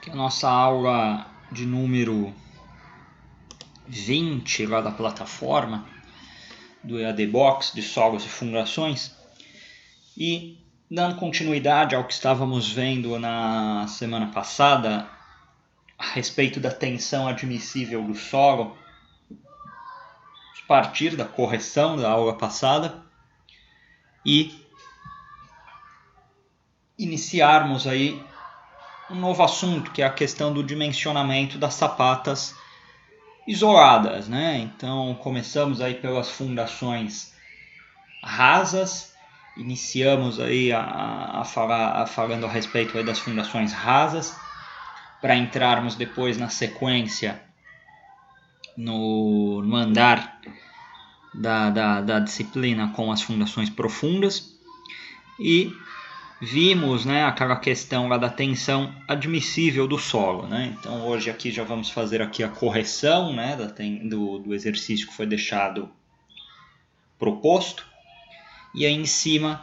que é a nossa aula de número 20 lá da plataforma do EAD Box de solos e fundações. E dando continuidade ao que estávamos vendo na semana passada a respeito da tensão admissível do solo, a partir da correção da aula passada, e iniciarmos aí um novo assunto, que é a questão do dimensionamento das sapatas isoladas, né? Então começamos aí pelas fundações rasas, iniciamos aí falando a respeito aí das fundações rasas, para entrarmos depois na sequência no andar da disciplina com as fundações profundas, e vimos, né, aquela questão lá da tensão admissível do solo, né? Então hoje aqui já vamos fazer aqui a correção, né, do exercício que foi deixado proposto, e aí em cima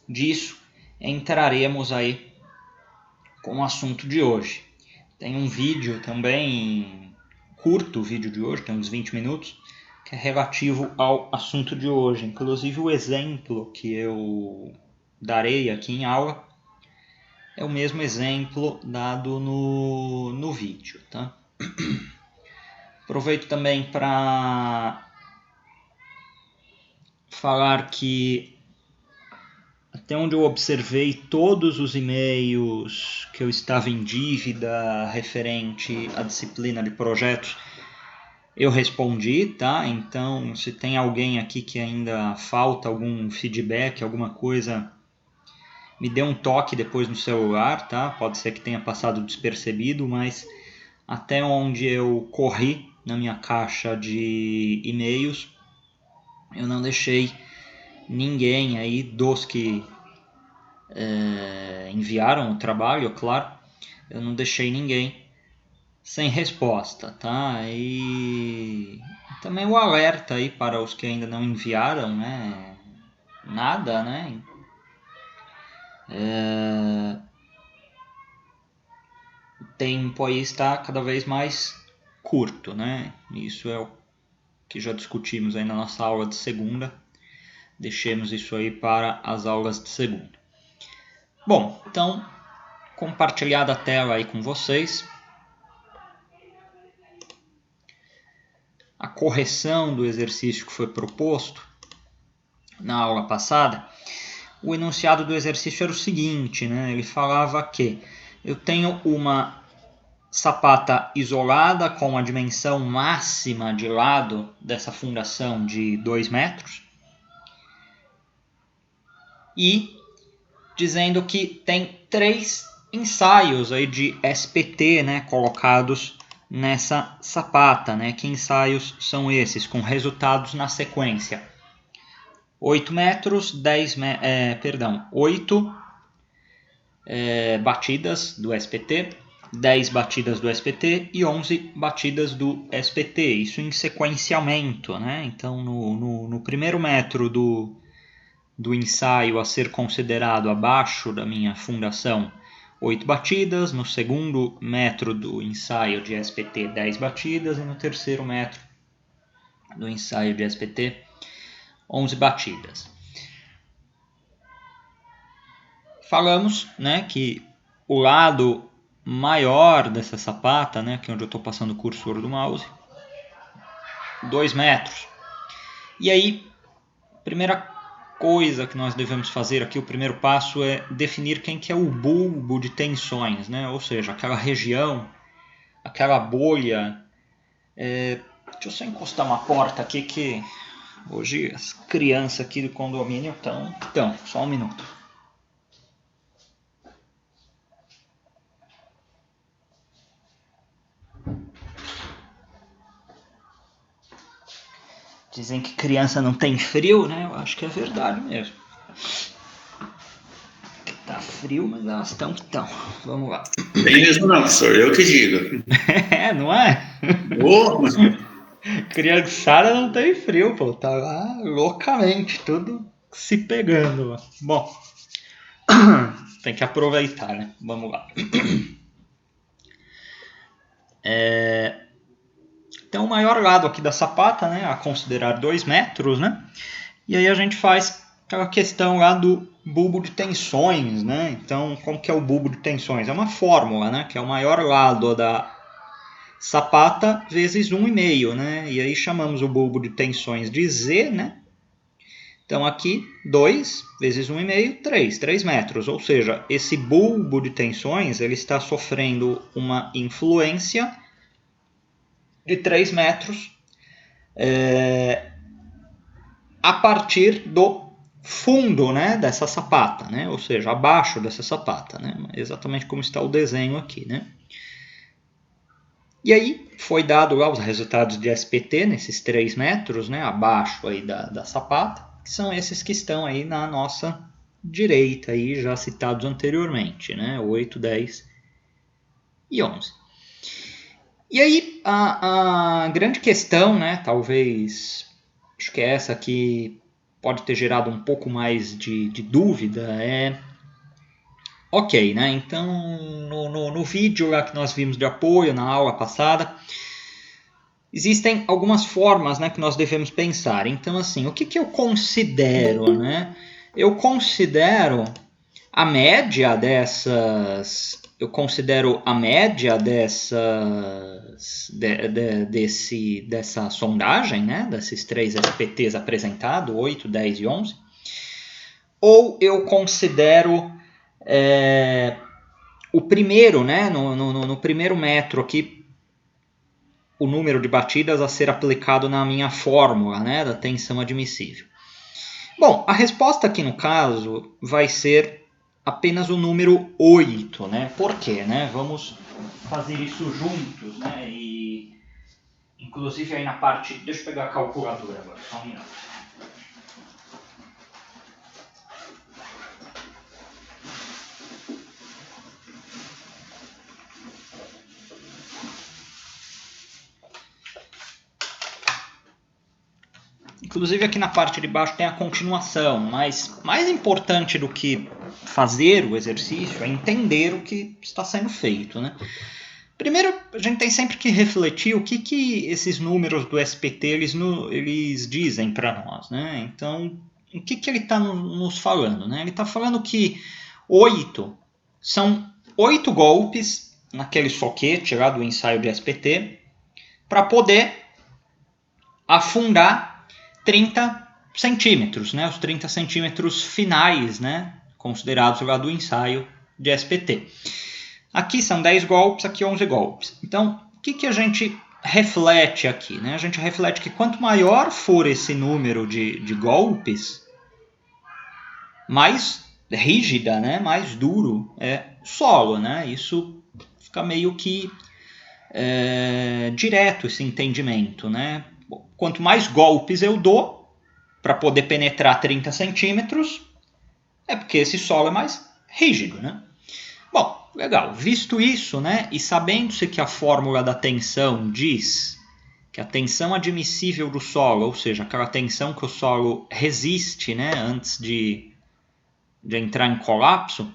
disso entraremos aí com o assunto de hoje. Tem um vídeo também curto, o vídeo de hoje, tem uns 20 minutos, que é relativo ao assunto de hoje. Inclusive o exemplo que eu darei aqui em aula é o mesmo exemplo dado no vídeo, tá? Aproveito também para falar que até onde eu observei, todos os e-mails que eu estava em dívida referente à disciplina de projetos, eu respondi, tá? Então, se tem alguém aqui que ainda falta algum feedback, alguma coisa, me dê um toque depois no celular, tá? Pode ser que tenha passado despercebido, mas até onde eu corri na minha caixa de e-mails, eu não deixei ninguém aí dos que enviaram o trabalho, claro, eu não deixei ninguém sem resposta, tá? E também o alerta aí para os que ainda não enviaram, né? Nada, né? O tempo aí está cada vez mais curto, né? Isso é o que já discutimos aí na nossa aula de segunda. Deixemos isso aí para as aulas de segunda. Bom, então, compartilhada a tela aí com vocês. A correção do exercício que foi proposto na aula passada, o enunciado do exercício era o seguinte, né? Ele falava que eu tenho uma sapata isolada com a dimensão máxima de lado dessa fundação de 2 metros, e dizendo que tem 3 ensaios aí de SPT, né, colocados nessa sapata, né? Que ensaios são esses, com resultados na sequência: 8 metros, 8 batidas do SPT, 10 batidas do SPT e 11 batidas do SPT, isso em sequenciamento, né? Então no primeiro metro do ensaio a ser considerado abaixo da minha fundação, 8 batidas, no segundo metro do ensaio de SPT, 10 batidas, e no terceiro metro do ensaio de SPT, 11 batidas. Falamos, né, que o lado maior dessa sapata, né, que é onde eu estou passando o cursor do mouse, 2 metros. E aí, a primeira coisa que nós devemos fazer aqui, o primeiro passo, é definir quem que é o bulbo de tensões, né? Ou seja, aquela região, aquela bolha. Deixa eu só encostar uma porta aqui, que hoje as crianças aqui do condomínio estão... Então, só um minuto. Dizem que criança não tem frio, né? Eu acho que é verdade mesmo. Tá frio, mas elas estão que estão. Vamos lá. Tem mesmo não, sou eu que digo. Não é? Oh, Criançada não tem frio, pô. Tá lá loucamente, tudo se pegando. Bom, tem que aproveitar, né? Vamos lá. Então o maior lado aqui da sapata, né, a considerar 2 metros, né? E aí a gente faz aquela questão lá do bulbo de tensões, né? Então, como que é o bulbo de tensões? É uma fórmula, né? Que é o maior lado da sapata vezes 1,5, né? E aí chamamos o bulbo de tensões de Z, né? Então aqui 2 vezes 1,5, 3 metros. Ou seja, esse bulbo de tensões ele está sofrendo uma influência de 3 metros a partir do fundo, né, dessa sapata, né? Ou seja, abaixo dessa sapata, né? Exatamente como está o desenho aqui, né? E aí foi dado lá os resultados de SPT nesses 3 metros, né, abaixo aí da sapata, que são esses que estão aí na nossa direita, aí, já citados anteriormente, né, 8, 10 e 11. E aí a grande questão, né, talvez, acho que é essa que pode ter gerado um pouco mais de dúvida, ok, né, então no vídeo lá que nós vimos de apoio, na aula passada, existem algumas formas, né, que nós devemos pensar. Então, assim, o que eu considero, né? Eu considero a média dessas... Eu considero a média dessa sondagem, né, desses 3 SPTs apresentados, 8, 10 e 11. Ou eu considero o primeiro, né, no primeiro metro aqui, o número de batidas a ser aplicado na minha fórmula, né, da tensão admissível. Bom, a resposta aqui no caso vai ser apenas o número 8, né? Por quê? Né? Vamos fazer isso juntos, né? E inclusive aí na parte... Deixa eu pegar a calculadora agora, só um minuto. Inclusive aqui na parte de baixo tem a continuação, mas mais importante do que fazer o exercício é entender o que está sendo feito, né? Primeiro, a gente tem sempre que refletir o que esses números do SPT eles dizem para nós, né? Então, o que ele está nos falando, né? Ele está falando que 8 são 8 golpes naquele soquete lá do ensaio de SPT para poder afundar 30 centímetros, né? Os 30 centímetros finais, né? Considerados lá do ensaio de SPT. Aqui são 10 golpes, aqui 11 golpes. Então, o que a gente reflete aqui, né? A gente reflete que quanto maior for esse número de golpes, mais rígida, né? Mais duro é o solo, né? Isso fica meio que direto esse entendimento, né? Quanto mais golpes eu dou para poder penetrar 30 centímetros, é porque esse solo é mais rígido, né? Bom, legal. Visto isso, né, e sabendo-se que a fórmula da tensão diz que a tensão admissível do solo, ou seja, aquela tensão que o solo resiste, né, antes de entrar em colapso,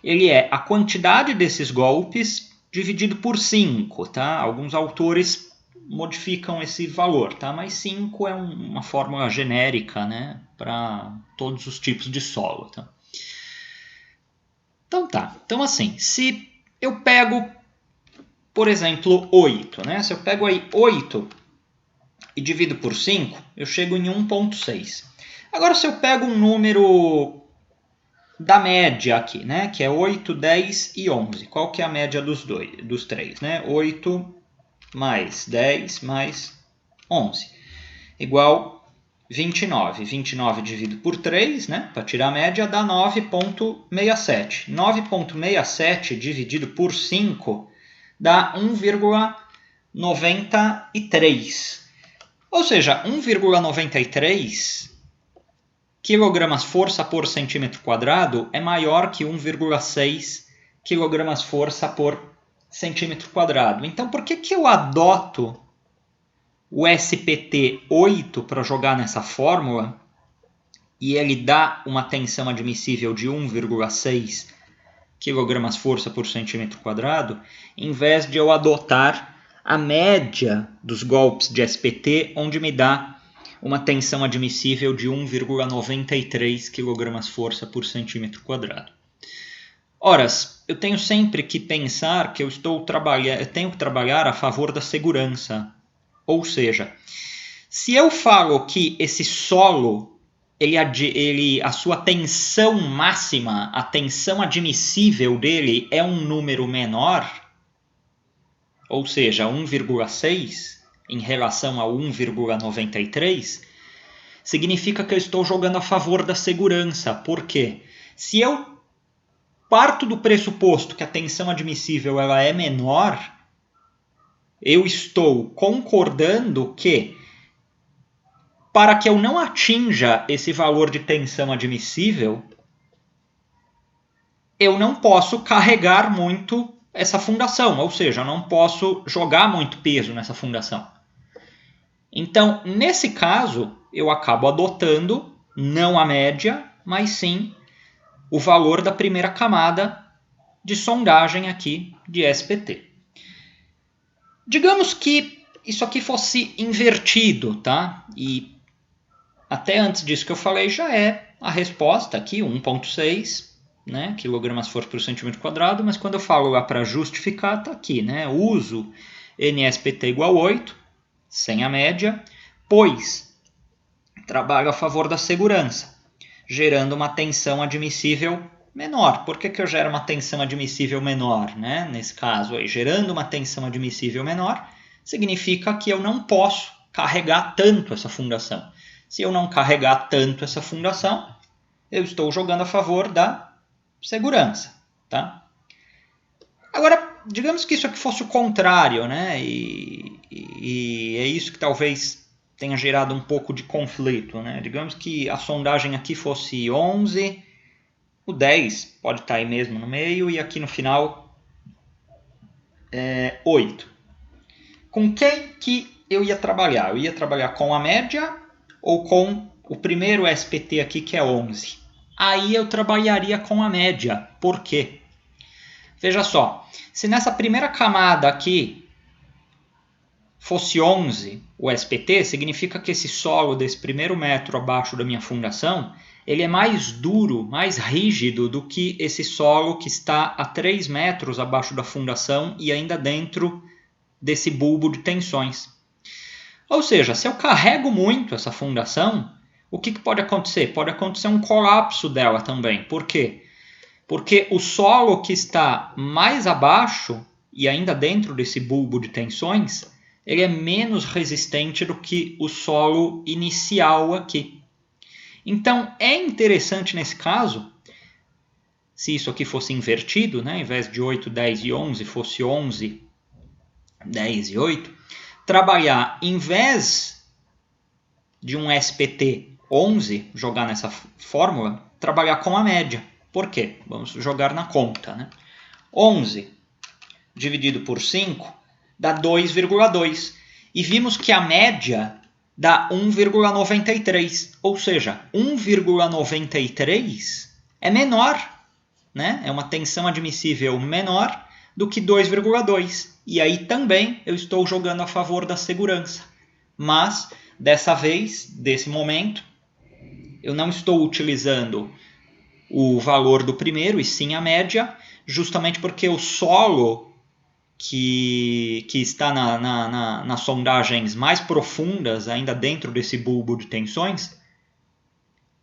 ele é a quantidade desses golpes dividido por 5, tá? Alguns autores modificam esse valor, tá? Mas 5 é uma fórmula genérica, né, para todos os tipos de solo, tá? Então tá, então assim, se eu pego, por exemplo, 8, né? Se eu pego aí 8 e divido por 5, eu chego em 1,6. Agora se eu pego um número da média aqui, né? Que é 8, 10 e 11. Qual que é a média dos 3, né? 8 mais 10 mais 11. Igual 29. 29 dividido por 3, né? Para tirar a média, dá 9,67. 9,67 dividido por 5 dá 1,93. Ou seja, 1,93 kg-força por centímetro quadrado é maior que 1,6 kg-força por centímetro quadrado. Então, por que eu adoto o SPT 8 para jogar nessa fórmula e ele dá uma tensão admissível de 1,6 kg-força por centímetro quadrado, em vez de eu adotar a média dos golpes de SPT, onde me dá uma tensão admissível de 1,93 kgf por centímetro quadrado. Ora, eu tenho sempre que pensar que eu tenho que trabalhar a favor da segurança. Ou seja, se eu falo que esse solo, a sua tensão máxima, a tensão admissível dele é um número menor, ou seja, 1,6 em relação a 1,93, significa que eu estou jogando a favor da segurança. Por quê? Se eu parto do pressuposto que a tensão admissível ela é menor, eu estou concordando que, para que eu não atinja esse valor de tensão admissível, eu não posso carregar muito essa fundação, ou seja, eu não posso jogar muito peso nessa fundação. Então, nesse caso, eu acabo adotando não a média, mas sim o valor da primeira camada de sondagem aqui de SPT. Digamos que isso aqui fosse invertido, tá? E até antes disso que eu falei já é a resposta aqui, 1,6, né, kgf por centímetro quadrado, mas quando eu falo lá para justificar, está aqui, né? Uso NSPT igual 8, sem a média, pois trabalho a favor da segurança, gerando uma tensão admissível menor. Por que eu gero uma tensão admissível menor, né? Nesse caso aí, gerando uma tensão admissível menor, significa que eu não posso carregar tanto essa fundação. Se eu não carregar tanto essa fundação, eu estou jogando a favor da segurança, tá? Agora, digamos que isso aqui fosse o contrário, né? E é isso que talvez tenha gerado um pouco de conflito, né? Digamos que a sondagem aqui fosse 11, o 10 pode estar aí mesmo no meio e aqui no final 8. Com quem que eu ia trabalhar? Eu ia trabalhar com a média ou com o primeiro SPT aqui que é 11? Aí eu trabalharia com a média. Por quê? Veja só, se nessa primeira camada aqui fosse 11 o SPT, significa que esse solo desse primeiro metro abaixo da minha fundação, ele é mais duro, mais rígido do que esse solo que está a 3 metros abaixo da fundação e ainda dentro desse bulbo de tensões. Ou seja, se eu carrego muito essa fundação, o que pode acontecer? Pode acontecer um colapso dela também. Por quê? Porque o solo que está mais abaixo e ainda dentro desse bulbo de tensões, ele é menos resistente do que o solo inicial aqui. Então, é interessante nesse caso, se isso aqui fosse invertido, né, ao invés de 8, 10 e 11, fosse 11, 10 e 8, trabalhar, em vez de um SPT 11, jogar nessa fórmula, trabalhar com a média. Por quê? Vamos jogar na conta, né? 11 dividido por 5 dá 2,2. E vimos que a média dá 1,93. Ou seja, 1,93 é menor, né? É uma tensão admissível menor do que 2,2. E aí também eu estou jogando a favor da segurança. Mas, dessa vez, desse momento, eu não estou utilizando o valor do primeiro, e sim a média, justamente porque o solo que está nas sondagens mais profundas, ainda dentro desse bulbo de tensões,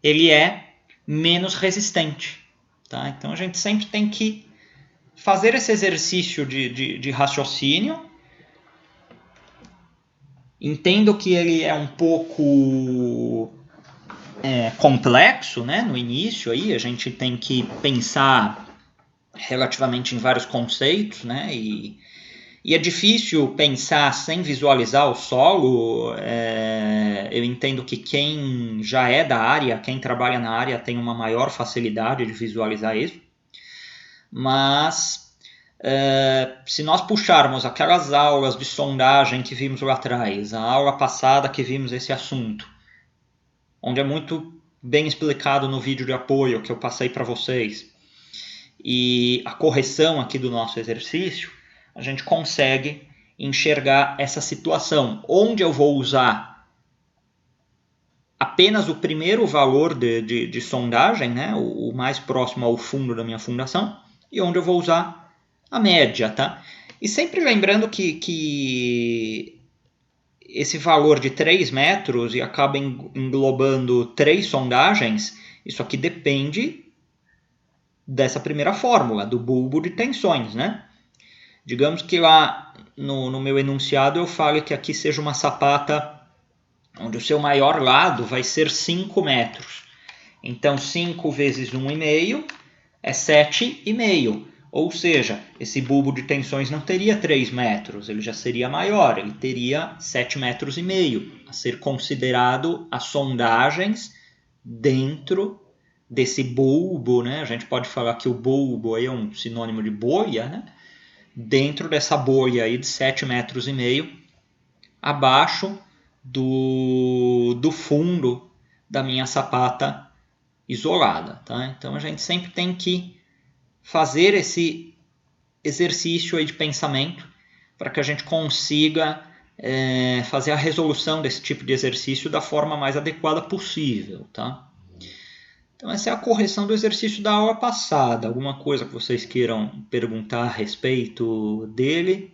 ele é menos resistente. Tá? Então a gente sempre tem que fazer esse exercício de raciocínio. Entendo que ele é um pouco complexo, né? No início aí a gente tem que pensar relativamente em vários conceitos, né? E é difícil pensar sem visualizar o solo. Eu entendo que quem já é da área, quem trabalha na área, tem uma maior facilidade de visualizar isso. Mas se nós puxarmos aquelas aulas de sondagem que vimos lá atrás, a aula passada que vimos esse assunto, onde é muito bem explicado no vídeo de apoio que eu passei para vocês, e a correção aqui do nosso exercício, a gente consegue enxergar essa situação, onde eu vou usar apenas o primeiro valor de sondagem, né, o mais próximo ao fundo da minha fundação, e onde eu vou usar a média. Tá? E sempre lembrando que esse valor de 3 metros e acaba englobando 3 sondagens, isso aqui depende dessa primeira fórmula, do bulbo de tensões, né? Digamos que lá no meu enunciado eu falo que aqui seja uma sapata onde o seu maior lado vai ser 5 metros. Então 5 vezes 1,5 é 7,5. Ou seja, esse bulbo de tensões não teria 3 metros, ele já seria maior, ele teria 7,5 metros a ser considerado as sondagens dentro desse bulbo, né? A gente pode falar que o bulbo aí é um sinônimo de bolha, né? Dentro dessa bolha aí de 7,5 metros, abaixo do fundo da minha sapata isolada. Tá? Então a gente sempre tem que fazer esse exercício aí de pensamento para que a gente consiga fazer a resolução desse tipo de exercício da forma mais adequada possível. Tá? Então essa é a correção do exercício da aula passada. Alguma coisa que vocês queiram perguntar a respeito dele,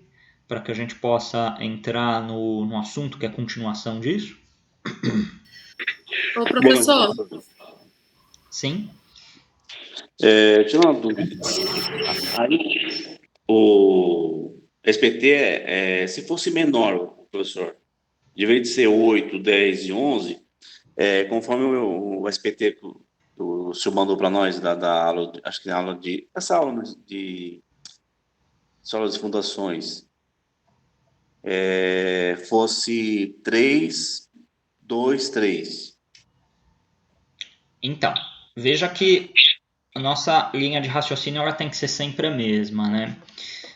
para que a gente possa entrar no assunto que é a continuação disso? Ô, professor. Sim? Tinha uma dúvida. Aí, o SPT, se fosse menor, professor, de vez de ser 8, 10 e 11, conforme o SPT que o senhor mandou para nós da aula, acho que na aula essa aula de solas de fundações, fosse 3, 2, 3. Então, veja que a nossa linha de raciocínio ela tem que ser sempre a mesma, né?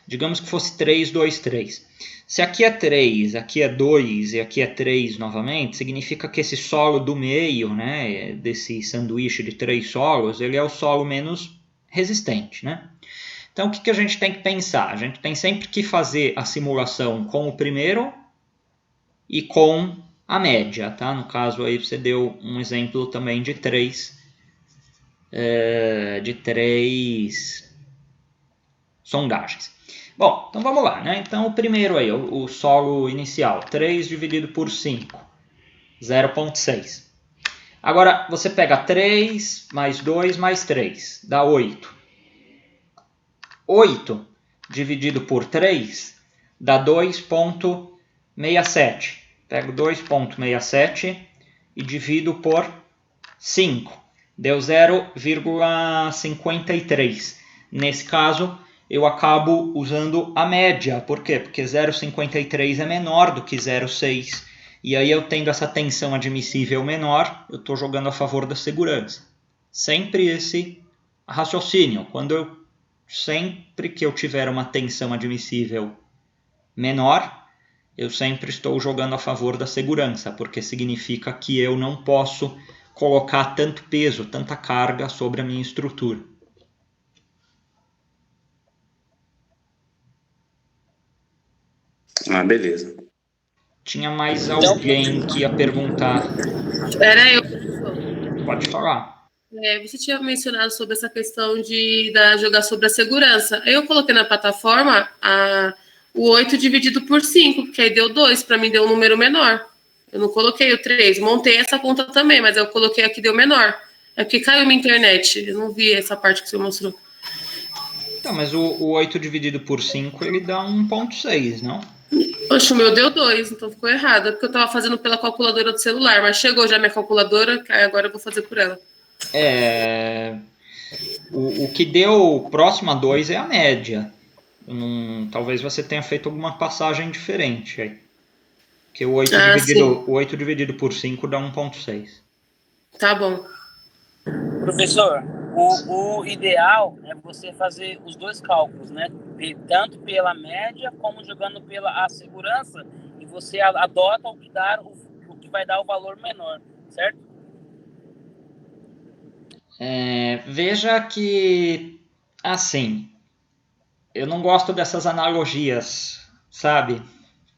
Digamos que fosse 3, 2, 3. Se aqui é 3, aqui é 2 e aqui é 3 novamente, significa que esse solo do meio, né, desse sanduíche de 3 solos, ele é o solo menos resistente, né? Então, o que a gente tem que pensar? A gente tem sempre que fazer a simulação com o primeiro e com a média, tá? No caso aí você deu um exemplo também de 3 sondagens. Bom, então vamos lá, né? Então o primeiro aí, o solo inicial, 3 dividido por 5, 0,6. Agora você pega 3 mais 2 mais 3, dá 8. 8 dividido por 3 dá 2,67. Pego 2,67 e divido por 5. Deu 0,53. Nesse caso, eu acabo usando a média. Por quê? Porque 0,53 é menor do que 0,6. E aí, eu tendo essa tensão admissível menor, eu estou jogando a favor da segurança. Sempre esse raciocínio. Sempre que eu tiver uma tensão admissível menor, eu sempre estou jogando a favor da segurança, porque significa que eu não posso colocar tanto peso, tanta carga sobre a minha estrutura. Beleza. Tinha mais alguém que ia perguntar? Era eu. Pode falar. Você tinha mencionado sobre essa questão de jogar sobre a segurança. Eu coloquei na plataforma o 8 dividido por 5, porque aí deu 2, para mim deu um número menor. Eu não coloquei o 3, montei essa conta também, mas eu coloquei aqui, deu menor. É porque caiu minha internet, eu não vi essa parte que você mostrou. Então, mas o 8 dividido por 5, ele dá 1,6, não? Oxe, o meu deu 2, então ficou errado. É porque eu estava fazendo pela calculadora do celular, mas chegou já minha calculadora, agora eu vou fazer por ela. O que deu próximo a 2 é a média. Talvez você tenha feito alguma passagem diferente aí. Porque o 8 dividido por 5 dá 1,6. Tá bom. Professor, o ideal é você fazer os dois cálculos, né? Tanto pela média como jogando pela segurança, e você adota o que vai dar o valor menor, certo? Veja que, assim, eu não gosto dessas analogias, sabe?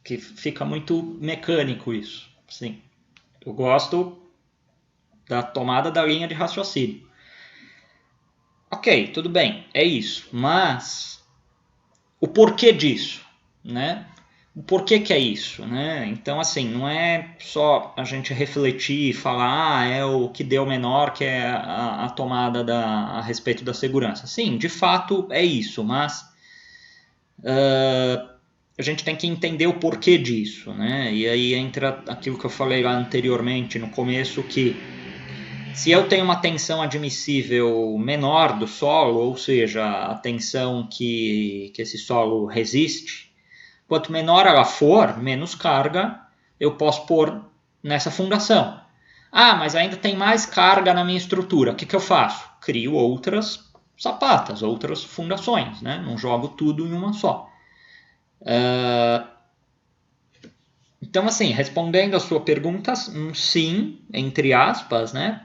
que fica muito mecânico isso. Sim, eu gosto da tomada da linha de raciocínio. Ok, tudo bem, é isso. Mas o porquê disso, né? O porquê que é isso, né? Então, assim, não é só a gente refletir e falar, é o que deu menor, que é a tomada a respeito da segurança. Sim, de fato é isso, mas a gente tem que entender o porquê disso, né? E aí entra aquilo que eu falei lá anteriormente, no começo, que se eu tenho uma tensão admissível menor do solo, ou seja, a tensão que esse solo resiste, quanto menor ela for, menos carga eu posso pôr nessa fundação. Ah, mas ainda tem mais carga na minha estrutura. O que eu faço? Crio outras sapatas, outras fundações, né? Não jogo tudo em uma só. Então, assim, respondendo a sua pergunta, sim, entre aspas, né?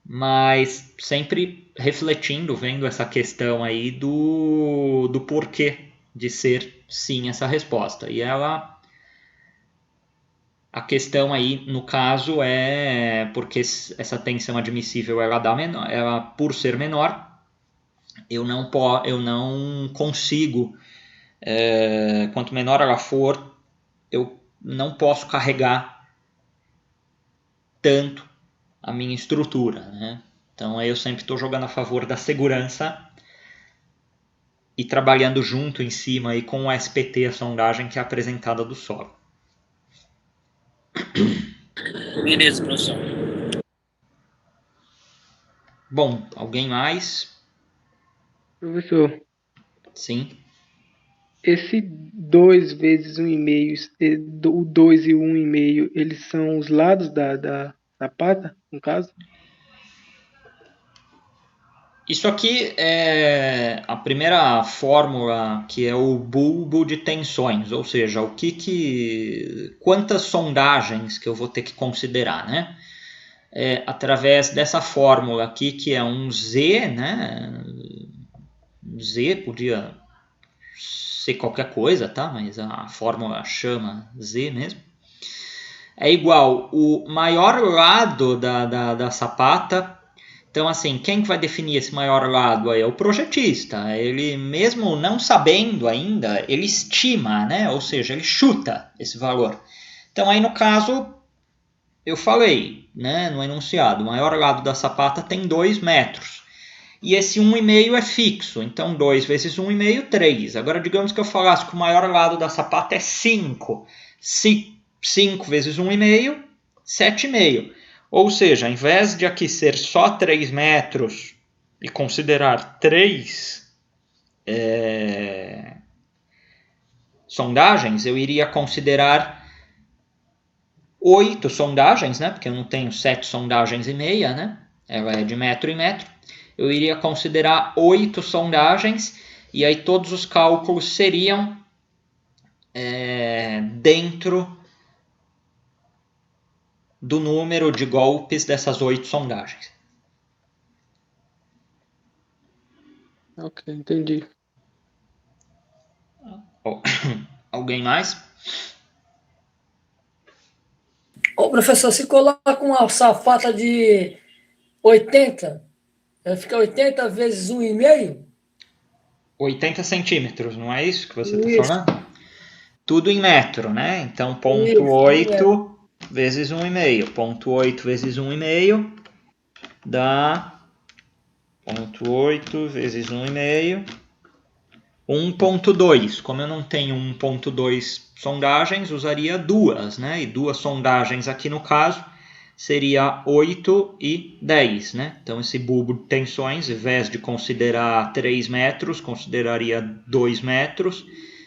Mas sempre refletindo, vendo essa questão aí do porquê de ser sim essa resposta. E a questão aí, no caso, é porque essa tensão admissível ela dá menor, ela, por ser menor, eu não consigo, quanto menor ela for, eu não posso carregar tanto a minha estrutura, né? Então aí eu sempre estou jogando a favor da segurança e trabalhando junto em cima aí com o SPT, a sondagem que é apresentada do solo. Beleza, professor. Bom, alguém mais? Professor, Sim. esse 2 vezes 1,5, o 2 e o 1,5, eles são os lados da sapata, no caso? Isso aqui é a primeira fórmula, que é o bulbo de tensões, ou seja, quantas sondagens que eu vou ter que considerar, né? Através dessa fórmula aqui, que é um Z, né? Z podia ser qualquer coisa, tá? Mas a fórmula chama Z mesmo. É igual o maior lado da sapata. Então, assim, quem vai definir esse maior lado aí é o projetista. Ele, mesmo não sabendo ainda, ele estima, né? Ou seja, ele chuta esse valor. Então, aí no caso, eu falei, né, no enunciado, o maior lado da sapata tem 2 metros. E esse 1,5 é fixo, então 2 vezes 1,5, 3. Agora, digamos que eu falasse que o maior lado da sapata é 5. 5 vezes 1,5, 7,5. Ou seja, ao invés de aqui ser só 3 metros e considerar 3 sondagens, eu iria considerar 8 sondagens, né? Porque eu não tenho 7 sondagens e meia, né? Ela é de metro em metro. Eu iria considerar 8 sondagens e aí todos os cálculos seriam dentro do número de golpes dessas 8 sondagens. Ok, entendi. Alguém mais? Ô, professor, se coloca uma sapata de 80, fica 80 vezes 1,5? 80 centímetros, não é isso que você está Isso, falando? Tudo em metro, né? Então, ponto isso, 8 vezes 1,5. Ponto 8 vezes 1,5 dá ponto 8 vezes 1,5. 1.2. Como eu não tenho 1.2 sondagens, usaria 2, né? E 2 sondagens aqui no caso seria 8 e 10, né? Então esse bulbo de tensões, ao invés de considerar 3 metros, consideraria 2 metros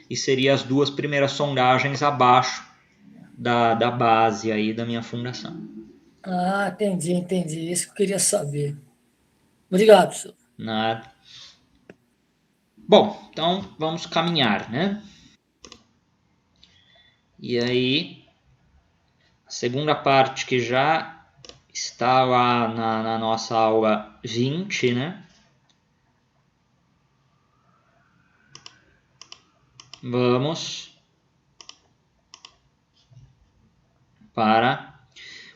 e seria as 2 primeiras sondagens abaixo da base aí da minha fundação. Ah, entendi. Isso que eu queria saber. Obrigado, professor. Nada. Bom, então vamos caminhar, né? E aí, a segunda parte que já está lá na nossa aula 20, né? Vamos para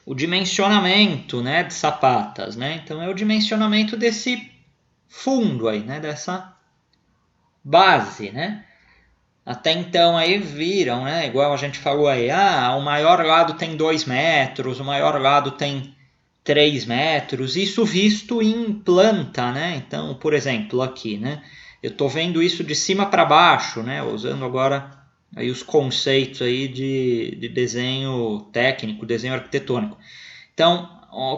o dimensionamento, né, de sapatas, né? Então é o dimensionamento desse fundo aí, né, dessa base, né? Até então aí viram, né, igual a gente falou aí, o maior lado tem 2 metros, o maior lado tem 3 metros, isso visto em planta, né? Então, por exemplo, aqui, né, eu estou vendo isso de cima para baixo, né, usando agora aí os conceitos aí de desenho técnico, desenho arquitetônico. Então,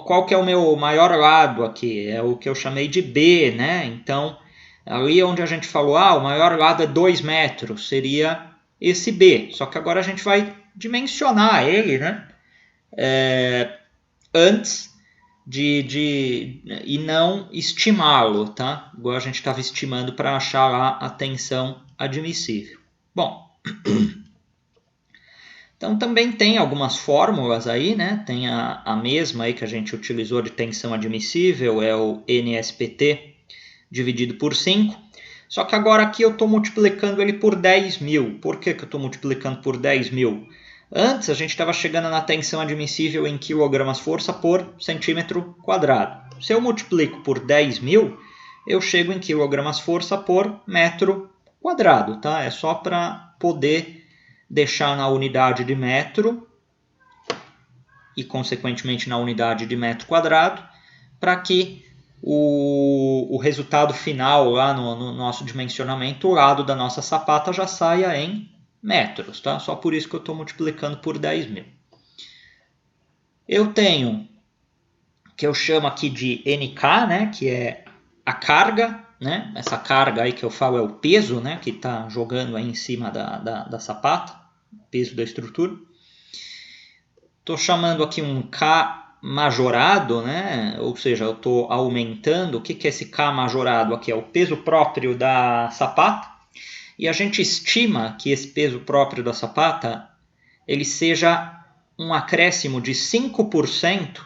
qual que é o meu maior lado aqui? É o que eu chamei de B, né? Então, ali onde a gente falou, o maior lado é 2 metros, seria esse B. Só que agora a gente vai dimensionar ele, né? Antes e não estimá-lo, tá? Igual a gente estava estimando para achar lá a tensão admissível. Bom, então também tem algumas fórmulas aí, né? Tem a mesma aí que a gente utilizou de tensão admissível, é o NSPT dividido por 5. Só que agora aqui eu estou multiplicando ele por 10.000. Por que eu estou multiplicando por 10.000? Antes a gente estava chegando na tensão admissível em kg-força por centímetro quadrado. Se eu multiplico por 10.000, eu chego em kg-força por metro quadrado, tá? É só para poder deixar na unidade de metro e, consequentemente, na unidade de metro quadrado, para que o resultado final lá no nosso dimensionamento, o lado da nossa sapata já saia em metros, tá? Só por isso que eu estou multiplicando por 10.000. Eu tenho, que eu chamo aqui de NK, né? Que é a carga, né? Essa carga aí que eu falo é o peso, né? Que está jogando aí em cima da sapata, peso da estrutura. Estou chamando aqui um K majorado, né? Ou seja, eu estou aumentando. O que é esse K majorado aqui? É o peso próprio da sapata. E a gente estima que esse peso próprio da sapata ele seja um acréscimo de 5%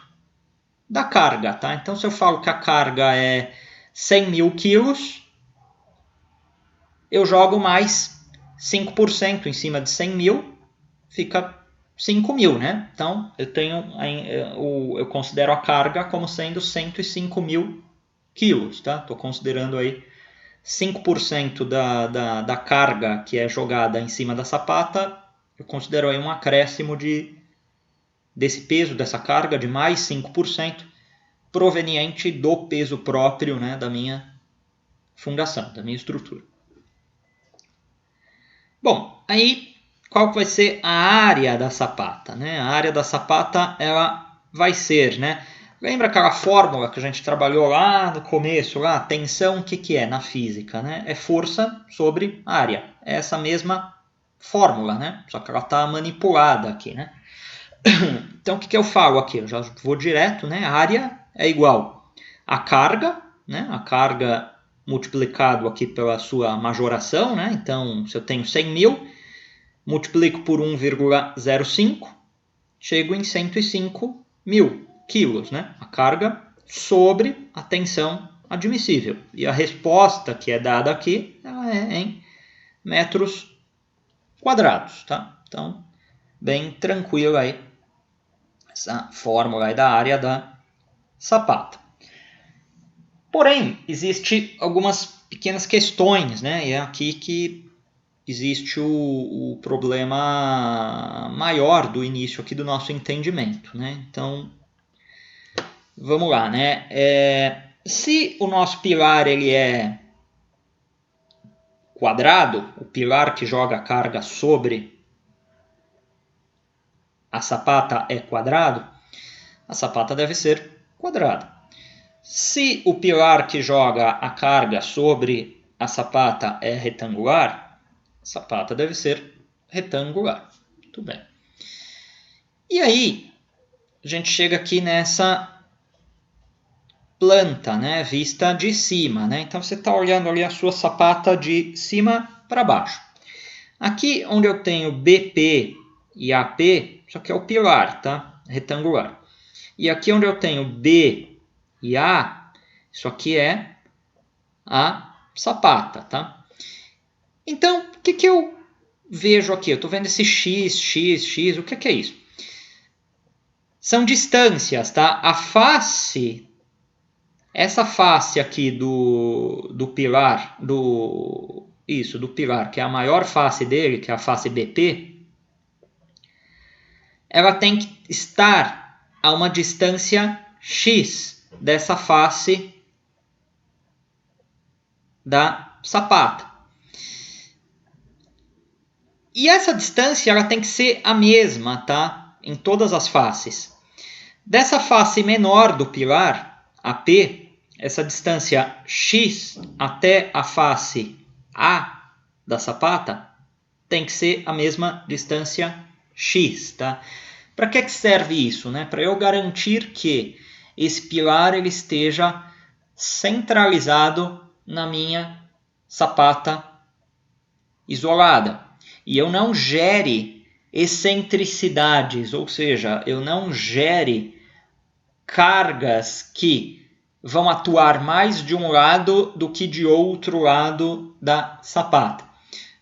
da carga, tá? Então, se eu falo que a carga é 100.000 quilos, eu jogo mais 5% em cima de 100.000, fica 5.000, né? Então, eu considero a carga como sendo 105.000 quilos, tá? Estou considerando aí 5% da carga que é jogada em cima da sapata, eu considero aí um acréscimo desse peso, dessa carga de mais 5%, proveniente do peso próprio, né, da minha fundação, da minha estrutura. Bom, aí qual vai ser a área da sapata, né? A área da sapata ela vai ser, né? Lembra aquela fórmula que a gente trabalhou lá no começo, lá, tensão, o que é na física, né? É força sobre área. É essa mesma fórmula, né? Só que ela está manipulada aqui, né? Então, o que eu falo aqui? Eu já vou direto, né? A área é igual a carga, né? A carga multiplicado aqui pela sua majoração, né? Então, se eu tenho 100.000, multiplico por 1,05, chego em 105.000 quilos, né? A carga sobre a tensão admissível. E a resposta que é dada aqui ela é em metros quadrados, tá? Então, bem tranquilo aí essa fórmula aí da área da sapata. Porém, existe algumas pequenas questões, né? E é aqui que existe o problema maior do início aqui do nosso entendimento, né? Então, vamos lá, né? Se o nosso pilar ele é quadrado, o pilar que joga a carga sobre a sapata é quadrado, a sapata deve ser quadrada. Se o pilar que joga a carga sobre a sapata é retangular, a sapata deve ser retangular. Muito bem. E aí, a gente chega aqui nessa planta, né, vista de cima, né? Então você está olhando ali a sua sapata de cima para baixo. Aqui onde eu tenho BP e AP, isso aqui é o pilar, tá? Retangular. E aqui onde eu tenho B e A, isso aqui é a sapata, tá? Então, o que eu vejo aqui? Eu estou vendo esse X, X, X, o que é isso? são distâncias, tá? A face, essa face aqui do pilar, do pilar, que é a maior face dele, que é a face BP, ela tem que estar a uma distância x dessa face da sapata. E essa distância ela tem que ser a mesma, tá? Em todas as faces. Dessa face menor do pilar, AP, essa distância x até a face A da sapata tem que ser a mesma distância x, tá? Para que serve isso, né? Para eu garantir que esse pilar ele esteja centralizado na minha sapata isolada. E eu não gere excentricidades, ou seja, eu não gere cargas que vão atuar mais de um lado do que de outro lado da sapata.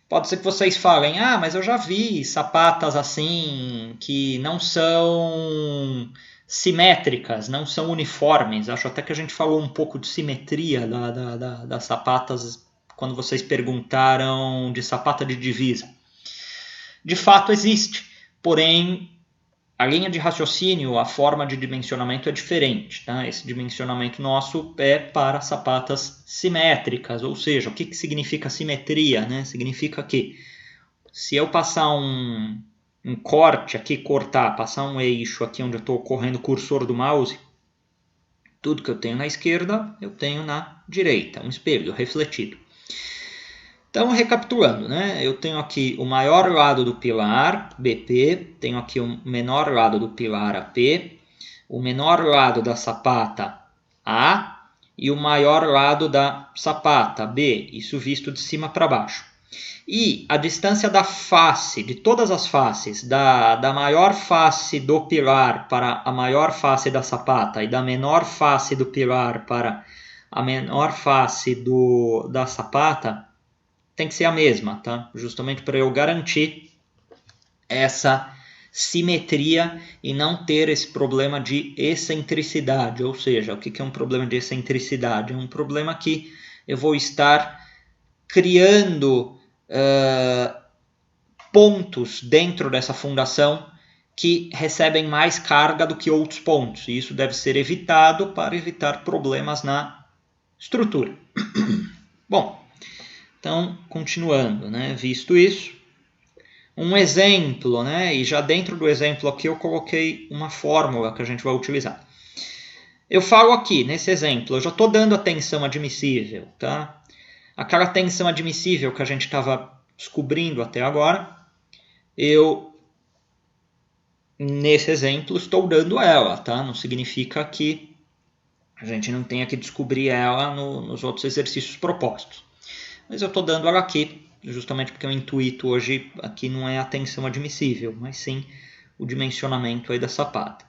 Pode ser que vocês falem, mas eu já vi sapatas assim que não são simétricas, não são uniformes. Acho até que a gente falou um pouco de simetria das sapatas quando vocês perguntaram de sapata de divisa. De fato existe, porém a linha de raciocínio, a forma de dimensionamento é diferente. Tá? Esse dimensionamento nosso é para sapatas simétricas, ou seja, o que significa simetria? Né? Significa que se eu passar um corte aqui, passar um eixo aqui onde eu estou correndo o cursor do mouse, tudo que eu tenho na esquerda, eu tenho na direita, um espelho refletido. Então, recapitulando, né? Eu tenho aqui o maior lado do pilar, BP, tenho aqui o menor lado do pilar, AP, o menor lado da sapata, A, e o maior lado da sapata, B, isso visto de cima para baixo. E a distância da face, de todas as faces, da maior face do pilar para a maior face da sapata e da menor face do pilar para a menor face da sapata, tem que ser a mesma, tá? Justamente para eu garantir essa simetria e não ter esse problema de excentricidade. Ou seja, o que é um problema de excentricidade? É um problema que eu vou estar criando pontos dentro dessa fundação que recebem mais carga do que outros pontos. E isso deve ser evitado para evitar problemas na estrutura. Bom, então, continuando, né? Visto isso, um exemplo, né? E já dentro do exemplo aqui eu coloquei uma fórmula que a gente vai utilizar. Eu falo aqui, nesse exemplo, eu já estou dando a tensão admissível, tá? Aquela tensão admissível que a gente estava descobrindo até agora, eu, nesse exemplo, estou dando ela, tá? Não significa que a gente não tenha que descobrir ela nos outros exercícios propostos. Mas eu estou dando ela aqui, justamente porque o intuito hoje aqui não é a tensão admissível, mas sim o dimensionamento aí da sapata.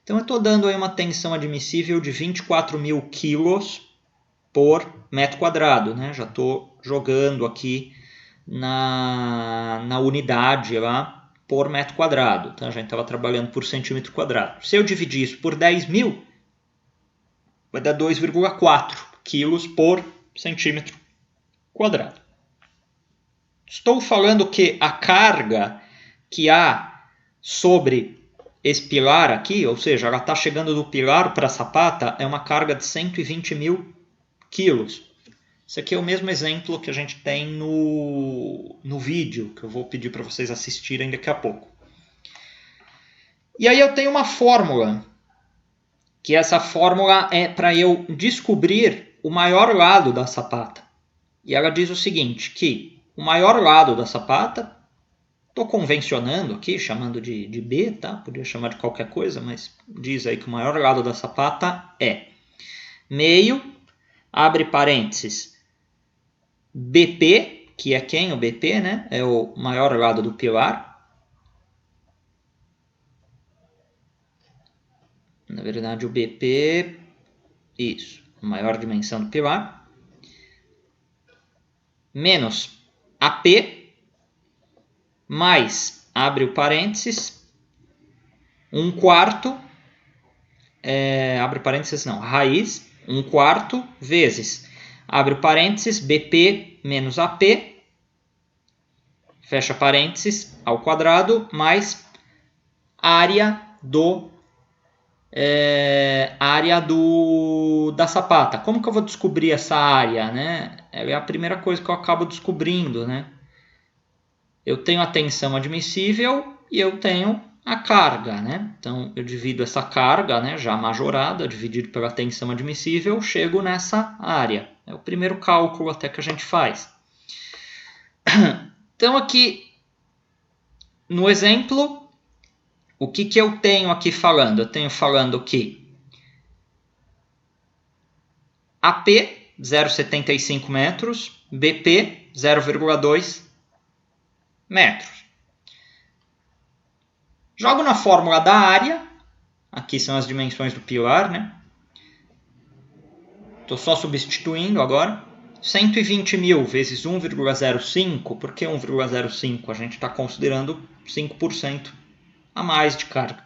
Então eu estou dando aí uma tensão admissível de 24.000 quilos por metro quadrado. Né? Já estou jogando aqui na unidade lá por metro quadrado. Tá? A gente estava trabalhando por centímetro quadrado. Se eu dividir isso por 10.000, vai dar 2,4 quilos por centímetro quadrado. Estou falando que a carga que há sobre esse pilar aqui, ou seja, ela está chegando do pilar para a sapata, é uma carga de 120.000 quilos. Esse aqui é o mesmo exemplo que a gente tem no vídeo, que eu vou pedir para vocês assistirem daqui a pouco. E aí eu tenho uma fórmula, que essa fórmula é para eu descobrir o maior lado da sapata. E ela diz o seguinte, que o maior lado da sapata, estou convencionando aqui, chamando de B, tá? Podia chamar de qualquer coisa, mas diz aí que o maior lado da sapata é meio, abre parênteses, BP, que é quem? O BP, né? É o maior lado do pilar. Na verdade, o BP, isso, a maior dimensão do pilar. Menos AP, mais, abre o parênteses, 1/4 abre parênteses não, raiz 1/4 vezes, abre parênteses, BP menos AP, fecha parênteses, ao quadrado, mais área da sapata. Como que eu vou descobrir essa área, né? É a primeira coisa que eu acabo descobrindo, né? Eu tenho a tensão admissível e eu tenho a carga, né? Então, eu divido essa carga, né, já majorada, dividido pela tensão admissível, chego nessa área. É o primeiro cálculo até que a gente faz. Então, aqui, no exemplo, o que eu tenho aqui falando? Eu tenho falando que AP, 0,75 metros, BP, 0,2 metros. Jogo na fórmula da área, aqui são as dimensões do pilar, né? Estou só substituindo agora. 120.000 vezes 1,05, por que 1,05? A gente está considerando 5% a mais de carga.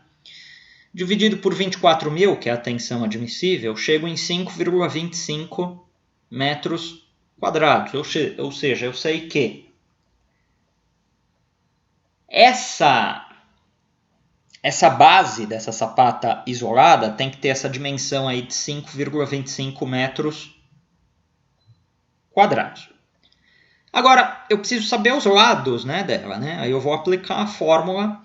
Dividido por 24.000, que é a tensão admissível, chego em 5,25 metros quadrados. Ou seja, eu sei que essa base dessa sapata isolada tem que ter essa dimensão aí de 5,25 metros quadrados. Agora, eu preciso saber os lados, né, dela, né? Aí eu vou aplicar a fórmula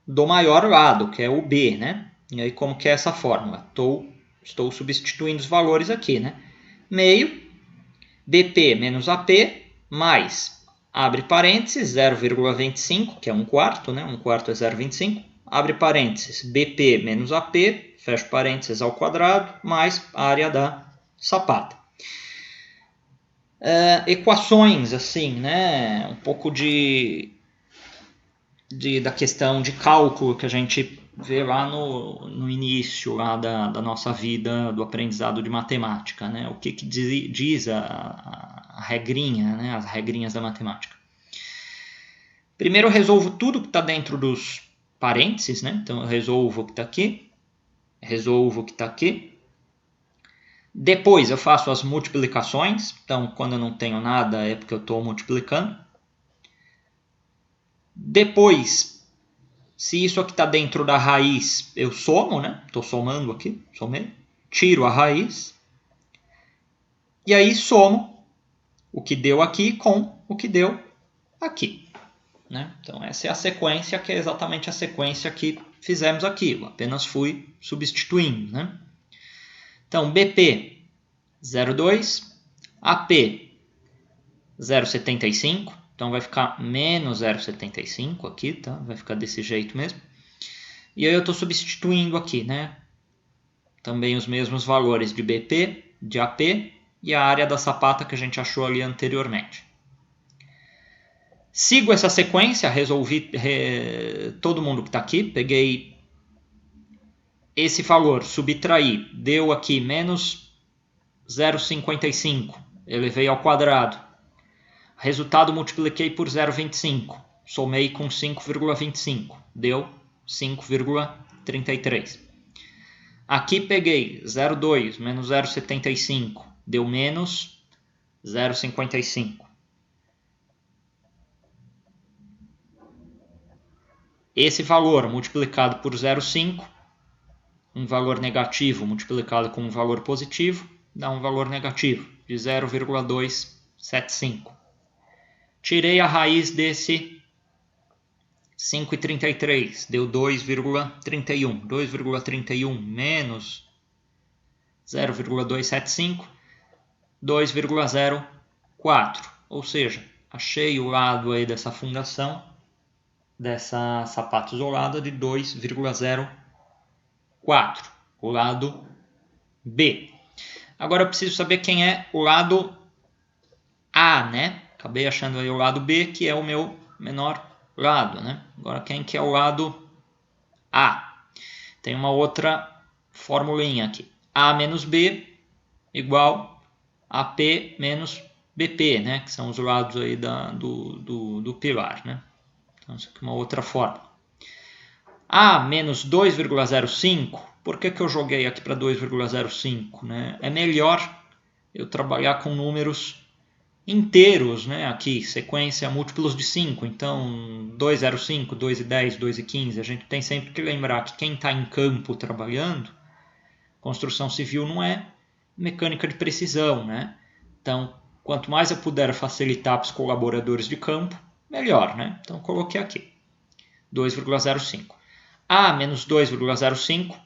do maior lado, que é o B, né? E aí como que é essa fórmula? Estou substituindo os valores aqui, né? Meio, BP menos AP, mais, abre parênteses, 0,25, que é 1/4, né? 1/4 é 0,25. Abre parênteses, BP menos AP, fecha parênteses ao quadrado, mais a área da sapata. Equações, assim, né? Um pouco da questão de cálculo que a gente vê lá no início lá da nossa vida do aprendizado de matemática, né? O que diz a regrinha, né? As regrinhas da matemática. Primeiro eu resolvo tudo que está dentro dos parênteses, né? Então eu resolvo o que está aqui, resolvo o que está aqui. Depois eu faço as multiplicações, então quando eu não tenho nada é porque eu estou multiplicando. Depois, se isso aqui está dentro da raiz, eu somo, né? Estou somando aqui, somei. Tiro a raiz. E aí somo o que deu aqui com o que deu aqui. Né? Então essa é a sequência, que é exatamente a sequência que fizemos aqui. Eu apenas fui substituindo. Né? Então BP 0,2, AP 0,75. Então vai ficar menos 0,75 aqui, tá? Vai ficar desse jeito mesmo. E aí eu estou substituindo aqui, né? Também os mesmos valores de BP, de AP e a área da sapata que a gente achou ali anteriormente. Sigo essa sequência, resolvi todo mundo que está aqui, peguei esse valor, subtraí, deu aqui menos 0,55, elevei ao quadrado. Resultado, multipliquei por 0,25. Somei com 5,25. Deu 5,33. Aqui peguei 0,2 menos 0,75. Deu menos 0,55. Esse valor multiplicado por 0,5, um valor negativo multiplicado com um valor positivo, dá um valor negativo de 0,275. Tirei a raiz desse 5,33, deu 2,31. 2,31 menos 0,275, 2,04. Ou seja, achei o lado aí dessa fundação, dessa sapata isolada, de 2,04. O lado B. Agora eu preciso saber quem é o lado A, né? Acabei achando aí o lado B, que é o meu menor lado, né? Agora quem que é o lado A? Tem uma outra formulinha aqui. A menos B igual AP menos BP, né? Que são os lados aí do pilar, né? Então isso aqui é uma outra fórmula. A menos 2,05, por que eu joguei aqui para 2,05? Né? É melhor eu trabalhar com números inteiros, né? Aqui, sequência múltiplos de 5, então 2,05, 2,10, 2,15. A gente tem sempre que lembrar que quem está em campo trabalhando, construção civil não é mecânica de precisão, né? Então, quanto mais eu puder facilitar para os colaboradores de campo, melhor, né? Então, eu coloquei aqui, 2,05. A menos 2,05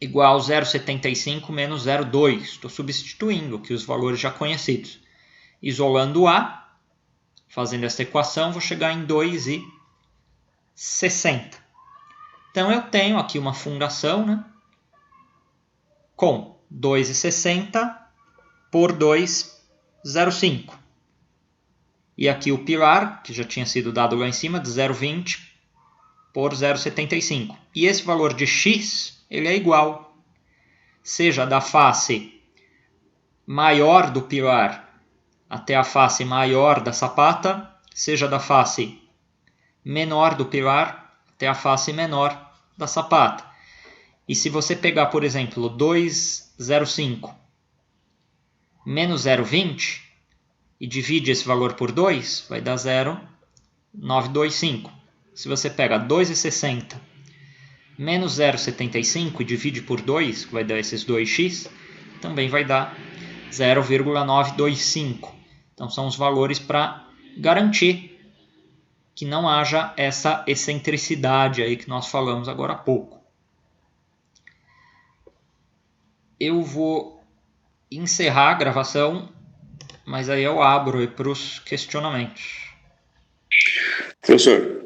igual a 0,75 menos 0,2. Estou substituindo aqui os valores já conhecidos. Isolando A, fazendo essa equação, vou chegar em 2,60. Então, eu tenho aqui uma fundação, né, com 2,60 por 2,05. E aqui o pilar, que já tinha sido dado lá em cima, de 0,20 por 0,75. E esse valor de x, ele é igual, seja da face maior do pilar até a face maior da sapata, seja da face menor do pilar até a face menor da sapata. E se você pegar, por exemplo, 2,05 menos 0,20 e divide esse valor por 2, vai dar 0,925. Se você pega 2,60 menos 0,75 e divide por 2, que vai dar esses 2x, também vai dar 0,925. Então, são os valores para garantir que não haja essa excentricidade aí que nós falamos agora há pouco. Eu vou encerrar a gravação, mas aí eu abro para os questionamentos. Professor,